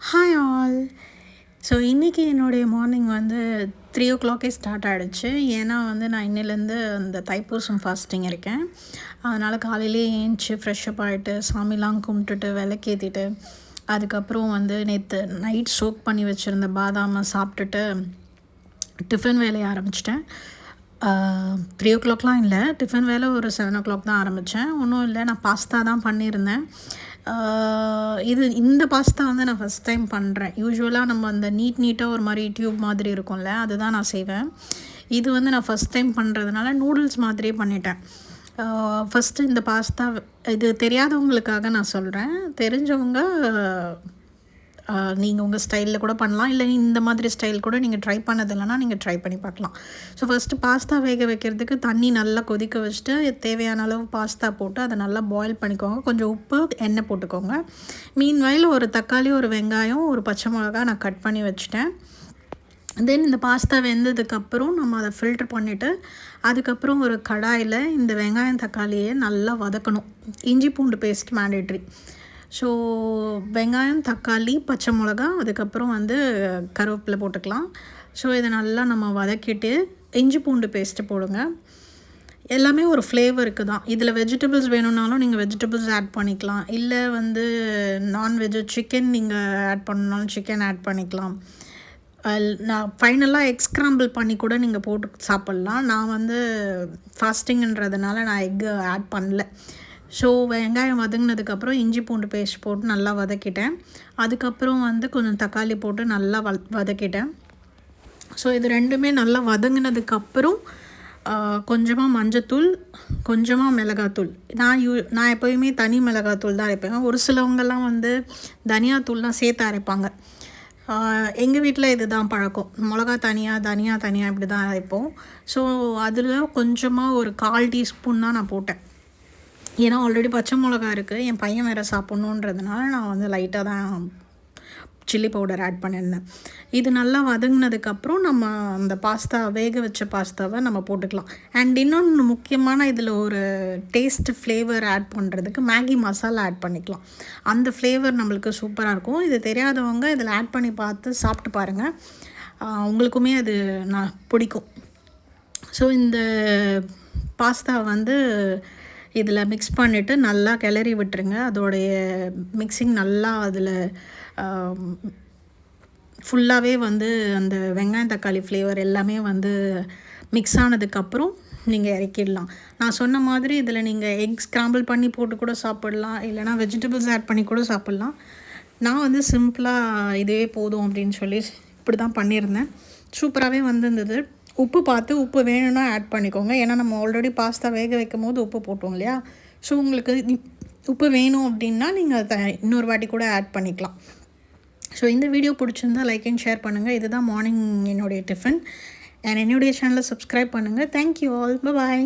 Hi all. So இன்றைக்கி என்னுடைய morning வந்து 3 o'clock ஸ்டார்ட் ஆகிடுச்சு. ஏன்னா வந்து நான் இன்னிலேருந்து அந்த தைப்பூசம் ஃபாஸ்டிங் இருக்கேன். அதனால் காலையிலே ஏஞ்சி ஃப்ரெஷ்அப் ஆகிட்டு சாமிலாம் கும்பிட்டுட்டு விளக்கேற்றிட்டு அதுக்கப்புறம் வந்து நேற்று நைட் சோக் பண்ணி வச்சுருந்த பாதாமை சாப்பிட்டுட்டு டிஃபன் வேலையை ஆரம்பிச்சிட்டேன். 3 o'clockலாம் இல்லை, டிஃபன் வேலை ஒரு 7 o'clock தான் ஆரம்பித்தேன். ஒன்றும் இல்லை, நான் பாஸ்தா தான் பண்ணியிருந்தேன். இந்த பாஸ்தா வந்து நான் ஃபஸ்ட் டைம் பண்ணுறேன். யூஸ்வலாக நம்ம அந்த நீட்டாக ஒரு மாதிரி டியூப் மாதிரி இருக்கும்ல, அதுதான் நான் செய்வேன். இது வந்து நான் ஃபஸ்ட் டைம் பண்ணுறதுனால நூடுல்ஸ் மாதிரியே பண்ணிட்டேன். ஃபஸ்ட்டு இந்த பாஸ்தா இது தெரியாதவங்களுக்காக நான் சொல்கிறேன். தெரிஞ்சவங்க நீங்கள் உங்கள் ஸ்டைலில் கூட பண்ணலாம், இல்லை இந்த மாதிரி ஸ்டைல் கூட நீங்கள் ட்ரை பண்ணது இல்லைனா நீங்கள் ட்ரை பண்ணி பார்க்கலாம். ஸோ ஃபஸ்ட்டு பாஸ்தா வேக வைக்கிறதுக்கு தண்ணி நல்லா கொதிக்க வச்சுட்டு தேவையான அளவு பாஸ்தா போட்டு அதை நல்லா பாயில் பண்ணிக்கோங்க. கொஞ்சம் உப்பு, எண்ணெய் போட்டுக்கோங்க. மீன்வைல் ஒரு தக்காளி, ஒரு வெங்காயம், ஒரு பச்சை மிளகா நான் கட் பண்ணி வச்சுட்டேன். தென் இந்த பாஸ்தா வெந்ததுக்கப்புறம் நம்ம அதை ஃபில்ட்ரு பண்ணிவிட்டு அதுக்கப்புறம் ஒரு கடாயில் இந்த வெங்காயம் தக்காளியை நல்லா வதக்கணும். இஞ்சி பூண்டு பேஸ்ட் மேண்டேட்ரி. ஸோ வெங்காயம், தக்காளி, பச்சை மிளகா, அதுக்கப்புறம் வந்து கருவேப்பிலை போட்டுக்கலாம். ஸோ இதை நல்லா நம்ம வதக்கிட்டு இஞ்சி பூண்டு பேஸ்ட்டு போடுங்க. எல்லாமே ஒரு ஃப்ளேவருக்கு தான். இதில் வெஜிடபிள்ஸ் வேணும்னாலும் நீங்கள் வெஜிடபிள்ஸ் ஆட் பண்ணிக்கலாம், இல்லை வந்து நான்வெஜ்ஜு சிக்கன் நீங்கள் ஆட் பண்ணணுனாலும் சிக்கன் ஆட் பண்ணிக்கலாம். நான் ஃபைனலாக எக் ஸ்க்ராம்பிள் பண்ணி கூட நீங்கள் போட்டு சாப்பிட்லாம். நான் வந்து ஃபாஸ்டிங்ன்றதுனால நான் எக்கு ஆட் பண்ணல. ஸோ வெங்காயம் வதங்கினதுக்கப்புறம் இஞ்சி பூண்டு பேஸ்ட் போட்டு நல்லா வதக்கிட்டேன். அதுக்கப்புறம் வந்து கொஞ்சம் தக்காளி போட்டு நல்லா வதக்கிட்டேன். ஸோ இது ரெண்டுமே நல்லா வதங்கினதுக்கப்புறம் கொஞ்சமாக மஞ்சத்தூள், கொஞ்சமாக மிளகாத்தூள். நான் எப்போயுமே தனி மிளகாத்தூள் தான் அரைப்பேன். ஒரு சிலவங்கெல்லாம் வந்து தனியாத்தூள்லாம் சேர்த்து அரைப்பாங்க. எங்கள் வீட்டில் இது தான் பழக்கம். மிளகா தனியாக, தனியா தனியாக இப்படி தான் அரைப்போம். ஸோ அதில் கொஞ்சமாக ஒரு 1/4 டீஸ்பூன் தான் நான் போட்டேன். ஏன்னா ஆல்ரெடி பச்சை மிளகா இருக்குது, என் பையன் வேறு சாப்பிட்ணுன்றதுனால நான் வந்து லைட்டாக தான் சில்லி பவுடர் ஆட் பண்ணியிருந்தேன். இது நல்லா வதங்கினதுக்கப்புறம் நம்ம அந்த பாஸ்தா வேக வச்ச பாஸ்தாவை நம்ம போட்டுக்கலாம். அண்ட் இன்னொன்று முக்கியமான இதில் ஒரு டேஸ்ட்டு ஃப்ளேவர் ஆட் பண்ணுறதுக்கு மேகி மசாலா ஆட் பண்ணிக்கலாம். அந்த ஃப்ளேவர் நம்மளுக்கு சூப்பராக இருக்கும். இது தெரியாதவங்க இதில் ஆட் பண்ணி பார்த்து சாப்பிட்டு பாருங்கள், உங்களுக்குமே அது பிடிக்கும். ஸோ இந்த பாஸ்தா வந்து இதில் மிக்ஸ் பண்ணிவிட்டு நல்லா கிளறி விட்டுருங்க. அதோடைய மிக்சிங் நல்லா அதில் ஃபுல்லாகவே வந்து அந்த வெங்காயம் தக்காளி ஃப்ளேவர் எல்லாமே வந்து மிக்ஸ் ஆனதுக்கப்புறம் நீங்கள் இறக்கிடலாம். நான் சொன்ன மாதிரி இதில் நீங்கள் எக் ஸ்க்ராம்பிள் பண்ணி போட்டு கூட சாப்பிட்லாம், இல்லைனா வெஜிடபிள்ஸ் ஆட் பண்ணி கூட சாப்பிட்லாம். நான் வந்து சிம்பிளாக இதுவே போதும் அப்படின்னு சொல்லி இப்படி தான் பண்ணியிருந்தேன். சூப்பராகவே வந்திருந்தது. உப்பு பார்த்து உப்பு வேணும்னா ஆட் பண்ணிக்கோங்க. ஏன்னா நம்ம ஆல்ரெடி பாஸ்தா வேக வைக்கும் போது உப்பு போட்டோம் இல்லையா. ஸோ உங்களுக்கு உப்பு வேணும் அப்படின்னா நீங்கள் அதை இன்னொரு வாட்டி கூட ஆட் பண்ணிக்கலாம். ஸோ இந்த வீடியோ பிடிச்சிருந்தால் லைக் அண்ட் ஷேர் பண்ணுங்கள். இதுதான் மார்னிங் என்னுடைய டிஃபன். அண்ட் என்னுடைய சேனலை சப்ஸ்கிரைப் பண்ணுங்கள். Thank you all. பாய்.